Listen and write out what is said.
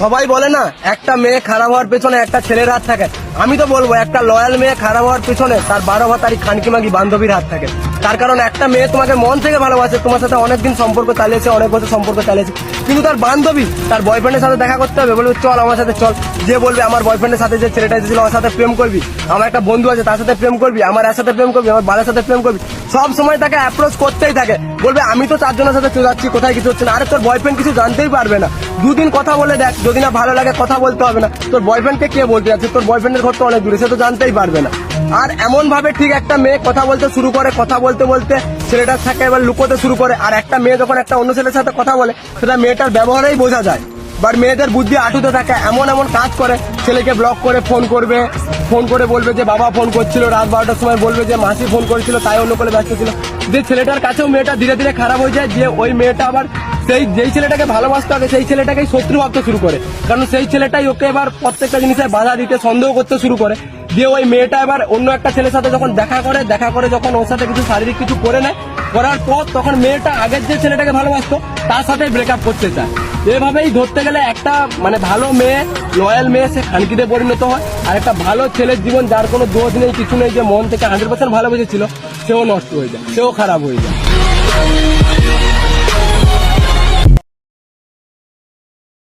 সবাই বলে না একটা মেয়ে খারাপ হওয়ার পেছনে একটা ছেলের হাত থাকে, আমি তো বলবো একটা লয়াল মেয়ে খারাপ হওয়ার পেছনে তার 12 ভাতারি খানকি মাগি বান্ধবীর হাত থাকে। তার কারণ একটা মেয়ে তোমাকে মন থেকে ভালোবাসে, তোমার সাথে অনেকদিন সম্পর্ক চালিয়েছে, অনেক বছর সম্পর্ক চালিয়েছে, কিন্তু তার বান্ধবী তার বয়ফ্রেন্ডের সাথে দেখা করতে হবে, বলবে চল আমার সাথে চল। যে বলবে আমার বয়ফ্রেন্ডের সাথে যে ছেলেটা এসেছিল আমার সাথে প্রেম করবি, আমার একটা বন্ধু আছে তার সাথে প্রেম করবি, আমার এর সাথে প্রেম করবি, আমার বাবার সাথে প্রেম করবি, সব সময় তাকে অ্যাপ্রোচ করতেই থাকে। বলবে আমি তো 4 জনের সাথে চলে যাচ্ছি, কোথায় কিছু হচ্ছে না। আরে তোর বয়ফ্রেন্ড কিছু জানতেই পারবে না, 2 দিন কথা বলে দেখ, যদি না ভালো লাগে কথা বলতে হবে না। তোর বয়ফ্রেন্ডকে কে বলতে যাচ্ছে, তোর বয়ফ্রেন্ডের ঘর তো অনেক দূরে, সে তো জানতেই পারবে না। আর এমন ভাবে ঠিক একটা মেয়ে কথা বলতে শুরু করে, কথা বলতে বলতে ছেলেটার থাকে এবার লুকোতে শুরু করে। আর একটা মেয়ে যখন একটা অন্য ছেলের সাথে কথা বলে সেটা মেয়েটার ব্যবহারেই বোঝা যায়। বাট মেয়েদের বুদ্ধি আটুতে থাকে, এমন এমন কাজ করে, ছেলেকে ব্লক করে ফোন করবে, ফোন করে বলবে যে বাবা ফোন করছিল, রাত 12টার সময় বলবে যে মাসি ফোন করেছিল, তাই অন্য করে ব্যস্ত ছিল। যে ছেলেটার কাছেও মেয়েটা ধীরে ধীরে খারাপ হয়ে যায়, যে ওই মেয়েটা আবার যেই ছেলেটাকে ভালোবাসতে হবে সেই ছেলেটাকেই শত্রু ভাবতে শুরু করে, কারণ সেই ছেলেটাই ওকে এবার প্রত্যেকটা জিনিসে বাধা দিতে, সন্দেহ করতে শুরু করে। দিয়ে ওই মেয়েটা এবার অন্য একটা ছেলের সাথে যখন দেখা করে যখন ওর সাথে কিছু শারীরিক কিছু করে নেয়, করার পর তখন মেয়েটা আগের যে ছেলেটাকে ভালোবাসতো তার সাথে ব্রেকআপ করতে চায়। এভাবেই ধরতে গেলে একটা মানে ভালো মেয়ে, লয়াল মেয়ে, সে খানকিতে পরিণত হয়। আর একটা ভালো ছেলের জীবন, যার কোনো দোষ নেই কিছু নেই, যে মন থেকে 100% ভালোবেসেছিল, সেও নষ্ট হয়ে যায়, সেও খারাপ হয়ে যায়।